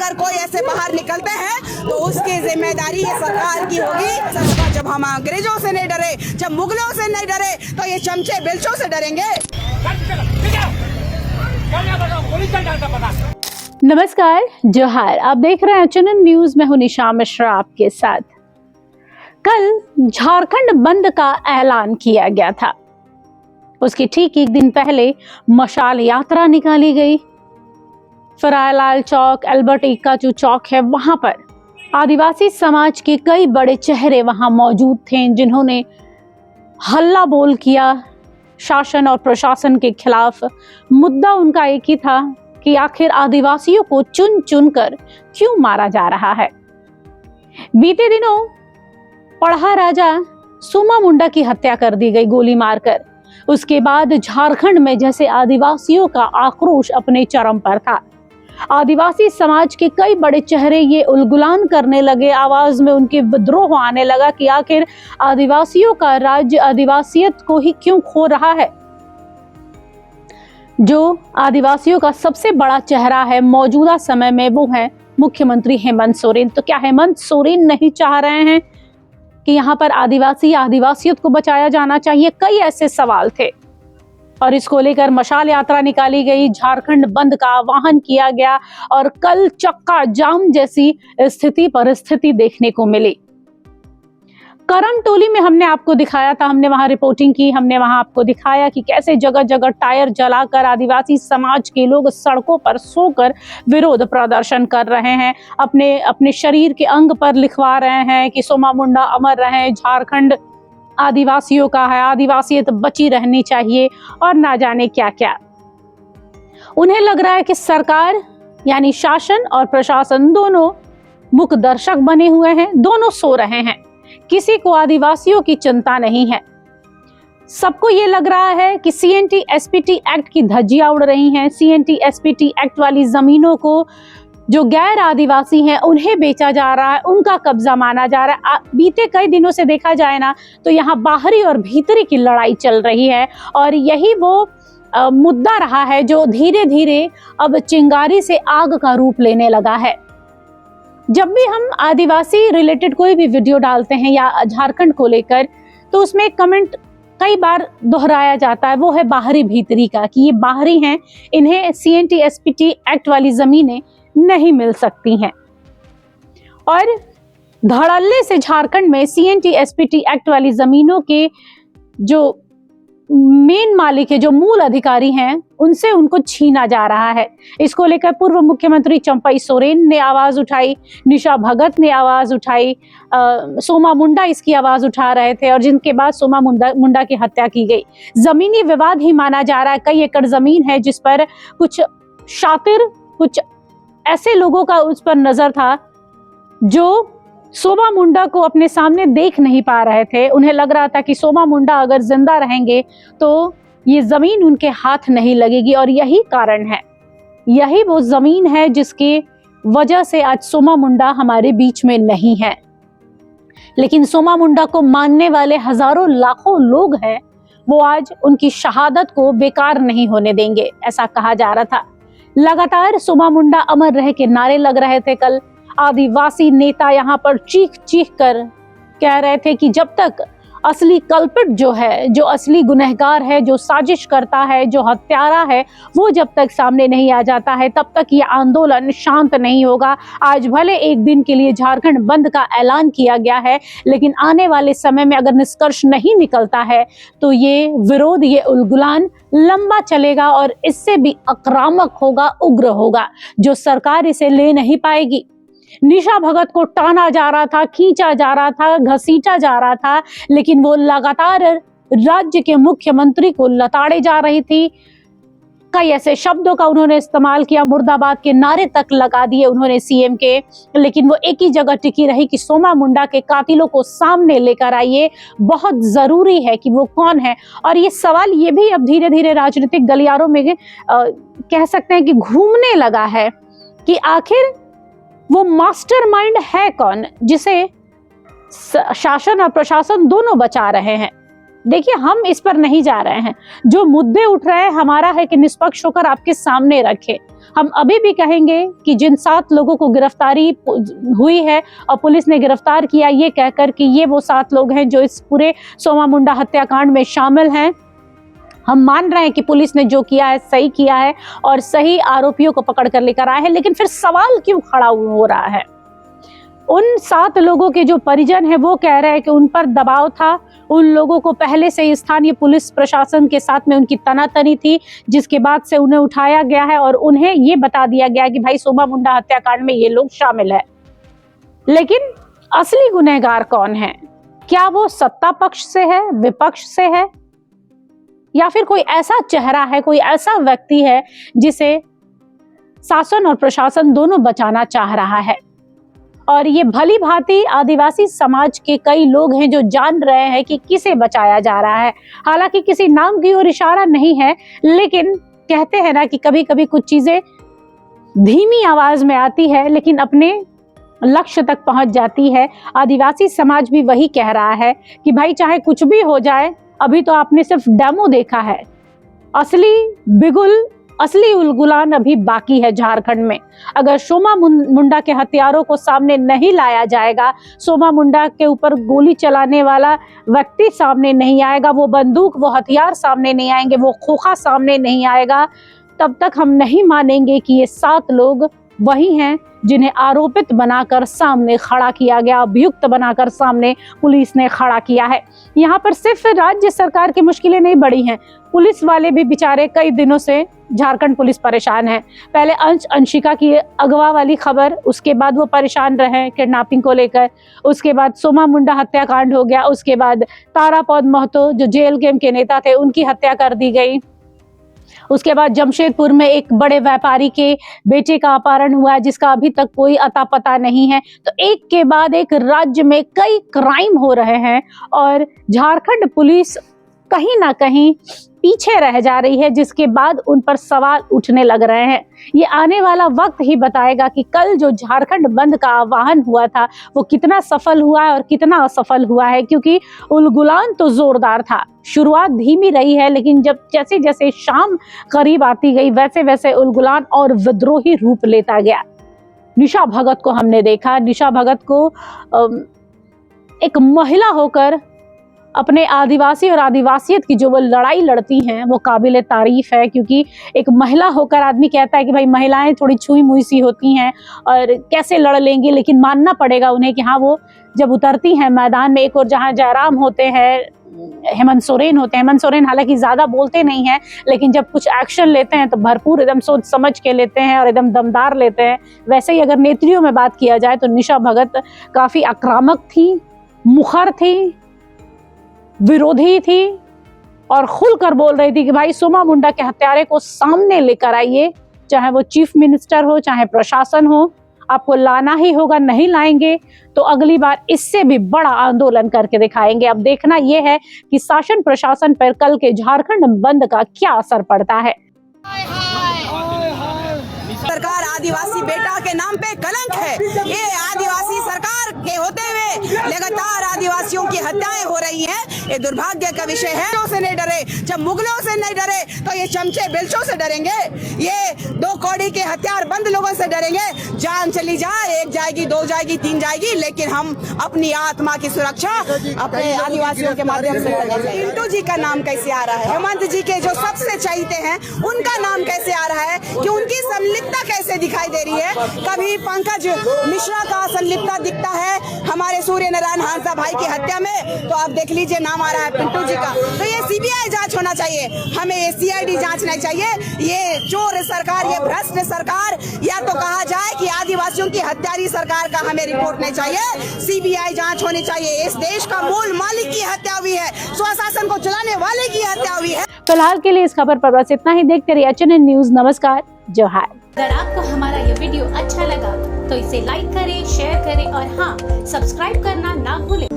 अगर कोई ऐसे बाहर निकलते हैं तो उसकी जिम्मेदारी ये सरकार की होगी। जब हम अंग्रेजों से नहीं डरे, जब मुगलों से नहीं डरे, तो ये चमचे बिल्चों से डरेंगे। नमस्कार, जोहार। आप देख रहे हैं चैनल न्यूज में हूं निशा मिश्रा आपके साथ। कल झारखंड बंद का ऐलान किया गया था। उसके ठीक एक दिन पहले मशाल यात्रा निकाली गई। फरायलाल चौक, अल्बर्ट एक्का जो चौक है, वहां पर आदिवासी समाज के कई बड़े चेहरे वहां मौजूद थे, जिन्होंने हल्ला बोल किया शासन और प्रशासन के खिलाफ। मुद्दा उनका एक ही था कि आखिर आदिवासियों को चुन चुन कर क्यों मारा जा रहा है। बीते दिनों पढ़ा राजा सोमा मुंडा की हत्या कर दी गई गोली मारकर। उसके बाद झारखंड में जैसे आदिवासियों का आक्रोश अपने चरम पर था। आदिवासी समाज के कई बड़े चेहरे ये उलगुलान करने लगे, आवाज में उनके विद्रोह आने लगा कि आखिर आदिवासियों का राज्य आदिवासियत को ही क्यों खो रहा है। जो आदिवासियों का सबसे बड़ा चेहरा है मौजूदा समय में, वो है मुख्यमंत्री हेमंत सोरेन। तो क्या हेमंत सोरेन नहीं चाह रहे हैं कि यहाँ पर आदिवासियत को बचाया जाना चाहिए? कई ऐसे सवाल थे और इसको लेकर मशाल यात्रा निकाली गई, झारखंड बंद का आह्वान किया गया और कल चक्का जाम जैसी परिस्थिति देखने को मिली। करमटोली में हमने आपको दिखाया था, हमने वहां रिपोर्टिंग की, हमने वहां आपको दिखाया कि कैसे जगह जगह टायर जलाकर आदिवासी समाज के लोग सड़कों पर सोकर विरोध प्रदर्शन कर रहे हैं। अपने अपने शरीर के अंग पर लिखवा रहे हैं कि सोमा मुंडा अमर रहे, झारखंड आदिवासियों का है, आदिवासियत बची रहनी चाहिए और ना जाने क्या क्या। उन्हें लग रहा है कि सरकार यानी शासन और प्रशासन दोनों मुख दर्शक बने हुए हैं, दोनों सो रहे हैं। किसी को आदिवासियों की चिंता नहीं है। सबको ये लग रहा है कि CNT SPT एक्ट की धज्जियां उड़ रही हैं। CNT SPT एक्ट वाली जमीनों को जो गैर आदिवासी हैं उन्हें बेचा जा रहा है, उनका कब्जा माना जा रहा है। बीते कई दिनों से देखा जाए ना तो यहाँ बाहरी और भीतरी की लड़ाई चल रही है और यही वो मुद्दा रहा है जो धीरे धीरे अब चिंगारी से आग का रूप लेने लगा है। जब भी हम आदिवासी रिलेटेड कोई भी वीडियो डालते हैं या झारखंड को लेकर, तो उसमें एक कमेंट कई बार दोहराया जाता है, वो है बाहरी भीतरी का, कि ये बाहरी हैं, इन्हें CNT SPT एक्ट वाली जमीनें नहीं मिल सकती हैं। और धड़ल्ले से झारखंड में CNT SPT एक्ट वाली जमीनों के जो मेन मालिक है, जो मूल अधिकारी हैं, उनसे उनको छीना जा रहा है। इसको लेकर पूर्व मुख्यमंत्री चंपई सोरेन ने आवाज उठाई, निशा भगत ने आवाज उठाई, सोमा मुंडा इसकी आवाज उठा रहे थे और जिनके बाद सोमा मुंडा की हत्या की गई। जमीनी विवाद ही माना जा रहा है। कई एकड़ जमीन है जिस पर कुछ शातिर, कुछ ऐसे लोगों का उस पर नजर था जो सोमा मुंडा को अपने सामने देख नहीं पा रहे थे। उन्हें लग रहा था कि सोमा मुंडा अगर जिंदा रहेंगे तो ये जमीन उनके हाथ नहीं लगेगी और यही कारण है, यही वो जमीन है जिसकी वजह से आज सोमा मुंडा हमारे बीच में नहीं है। लेकिन सोमा मुंडा को मानने वाले हजारों लाखों लोग हैं, वो आज उनकी शहादत को बेकार नहीं होने देंगे, ऐसा कहा जा रहा था। लगातार सोमा मुंडा अमर रहे के नारे लग रहे थे। कल आदिवासी नेता यहाँ पर चीख चीख कर कह रहे थे कि जब तक असली कल्पिट जो है, जो असली गुनहगार है, जो साजिश करता है, जो हत्यारा है, वो जब तक सामने नहीं आ जाता है, तब तक ये आंदोलन शांत नहीं होगा। आज भले एक दिन के लिए झारखंड बंद का ऐलान किया गया है, लेकिन आने वाले समय में अगर निष्कर्ष नहीं निकलता है तो ये विरोध, ये उलगुलान लंबा चलेगा और इससे भी आक्रामक होगा, उग्र होगा, जो सरकार इसे ले नहीं पाएगी। निशा भगत को टाना जा रहा था, खींचा जा रहा था, घसीटा जा रहा था, लेकिन वो लगातार राज्य के मुख्यमंत्री को लताड़े जा रही थी। कई ऐसे शब्दों का उन्होंने इस्तेमाल किया, मुर्दाबाद के नारे तक लगा दिए उन्होंने CM के, लेकिन वो एक ही जगह टिकी रही कि सोमा मुंडा के कातिलों को सामने लेकर आइए। बहुत जरूरी है कि वो कौन है। और ये सवाल ये भी अब धीरे धीरे राजनीतिक गलियारों में कह सकते हैं कि घूमने लगा है कि आखिर वो मास्टरमाइंड है कौन, जिसे शासन और प्रशासन दोनों बचा रहे हैं। देखिए, हम इस पर नहीं जा रहे हैं। जो मुद्दे उठ रहे हैं हमारा है कि निष्पक्ष होकर आपके सामने रखें। हम अभी भी कहेंगे कि जिन 7 लोगों को गिरफ्तारी हुई है और पुलिस ने गिरफ्तार किया ये कहकर कि ये वो 7 लोग हैं जो इस पूरे सोमा मुंडा हत्याकांड में शामिल हैं। हम मान रहे हैं कि पुलिस ने जो किया है सही किया है और सही आरोपियों को पकड़ कर लेकर आए हैं, लेकिन फिर सवाल क्यों खड़ा हो रहा है? उन 7 लोगों के जो परिजन हैं वो कह रहे हैं कि उन पर दबाव था, उन लोगों को पहले से स्थानीय पुलिस प्रशासन के साथ में उनकी तनातनी थी, जिसके बाद से उन्हें उठाया गया है और उन्हें ये बता दिया गया कि भाई सोमा मुंडा हत्याकांड में ये लोग शामिल है। लेकिन असली गुनहगार कौन है? क्या वो सत्ता पक्ष से है, विपक्ष से है, या फिर कोई ऐसा चेहरा है, कोई ऐसा व्यक्ति है जिसे शासन और प्रशासन दोनों बचाना चाह रहा है? और ये भली भांति आदिवासी समाज के कई लोग हैं जो जान रहे हैं कि किसे बचाया जा रहा है। हालांकि किसी नाम की ओर इशारा नहीं है, लेकिन कहते हैं ना कि कभी कभी कुछ चीजें धीमी आवाज में आती है लेकिन अपने लक्ष्य तक पहुंच जाती है। आदिवासी समाज भी वही कह रहा है कि भाई चाहे कुछ भी हो जाए, अभी तो आपने सिर्फ डेमो देखा है, असली उलगुलान अभी बाकी है झारखंड में। अगर सोमा मुंडा के हत्यारों को सामने नहीं लाया जाएगा, सोमा मुंडा के ऊपर गोली चलाने वाला व्यक्ति सामने नहीं आएगा, वो बंदूक वो हथियार सामने नहीं आएंगे, वो खोखा सामने नहीं आएगा, तब तक हम नहीं मानेंगे कि ये 7 लोग वही हैं जिन्हें आरोपित बनाकर सामने खड़ा किया गया, अभियुक्त बनाकर सामने पुलिस ने खड़ा किया है। यहाँ पर सिर्फ राज्य सरकार की मुश्किलें नहीं बढ़ी हैं, पुलिस वाले भी बेचारे कई दिनों से झारखंड पुलिस परेशान है। पहले अंशिका की अगवा वाली खबर, उसके बाद वो परेशान रहे किडनैपिंग को लेकर, उसके बाद सोमा मुंडा हत्याकांड हो गया, उसके बाद तारापौध महतो जो जेल गेम के नेता थे उनकी हत्या कर दी गई, उसके बाद जमशेदपुर में एक बड़े व्यापारी के बेटे का अपहरण हुआ जिसका अभी तक कोई अता पता नहीं है। तो एक के बाद एक राज्य में कई क्राइम हो रहे हैं और झारखंड पुलिस कहीं ना कहीं पीछे रह जा रही है, जिसके बाद उन पर सवाल उठने लग रहे हैं। ये आने वाला वक्त ही बताएगा कि कल जो झारखंड बंद का आह्वान हुआ था वो कितना सफल हुआ है और कितना असफल हुआ है, क्योंकि उलगुलान तो जोरदार था, शुरुआत धीमी रही है, लेकिन जब जैसे जैसे शाम करीब आती गई वैसे वैसे उलगुलान और विद्रोही रूप लेता गया। निशा भगत को हमने देखा, निशा भगत को एक महिला होकर अपने आदिवासी और आदिवासियत की जो वो लड़ाई लड़ती हैं वो काबिल तारीफ है, क्योंकि एक महिला होकर आदमी कहता है कि भाई महिलाएं थोड़ी छुई मुई सी होती हैं और कैसे लड़ लेंगी, लेकिन मानना पड़ेगा उन्हें कि हाँ वो जब उतरती हैं मैदान में, एक और जहाँ जयराम होते हैं, हेमंत सोरेन होते हैं, हेमंत सोरेन हालांकि ज्यादा बोलते नहीं हैं लेकिन जब कुछ एक्शन लेते हैं तो भरपूर एकदम सोच समझ के लेते हैं और एकदम दमदार लेते हैं। वैसे ही अगर नेत्रियों में बात किया जाए तो निशा भगत काफी आक्रामक थी, मुखर थी, विरोधी थी और खुलकर बोल रही थी कि भाई सोमा मुंडा के हत्यारे को सामने लेकर आइए, चाहे वो चीफ मिनिस्टर हो चाहे प्रशासन हो, आपको लाना ही होगा, नहीं लाएंगे तो अगली बार इससे भी बड़ा आंदोलन करके दिखाएंगे। अब देखना यह है कि शासन प्रशासन पर कल के झारखंड बंद का क्या असर पड़ता है। सरकार आदिवासी बेटा के नाम पे कलंक है। ये आदिवासी सरकार के होते हुए लगातार आदिवासियों की हत्याएं हो रही हैं। ये दुर्भाग्य का विषय है। से नहीं डरे, जब मुगलों से नहीं डरे तो ये चमचे बिल्चों से डरेंगे, ये 2 कौड़ी के हथियार बंद लोगों से डरेंगे। जान चली जाए, 1 जाएगी, 2 जाएगी, 3 जाएगी, लेकिन हम अपनी आत्मा की सुरक्षा अपने आदिवासियों के माध्यम से करेंगे। पिंटू जी का नाम कैसे आ रहा है? हेमंत जी के जो सबसे चहीते हैं उनका नाम कैसे आ रहा है कि उनकी संलिप्तता कैसे दिखाई दे रही है? कभी पंकज मिश्रा का संलिप्तता दिखता है हमारे सूर्य नारायण हांसदा भाई की हत्या में, तो आप देख लीजिए नाम आ रहा है पिंटू जी का। तो ये सीबीआई जांच होना चाहिए, हमें ये सीआईडी जांच नहीं चाहिए। ये चोर सरकार, ये भ्रष्ट सरकार, या तो कहा जाए कि आदिवासियों की हत्यारी सरकार का हमें रिपोर्ट नहीं चाहिए, सीबीआई जांच होनी चाहिए। इस देश का मूल मालिक की हत्या हुई है, स्वशासन को चलाने वाले की हत्या हुई है। फिलहाल के लिए इस खबर पर बस इतना ही। देखते रहिए HNN न्यूज। नमस्कार, जोहार। अगर आपको हमारा ये वीडियो अच्छा लगा तो इसे लाइक करें, शेयर करें और हाँ, सब्सक्राइब करना ना भूलें।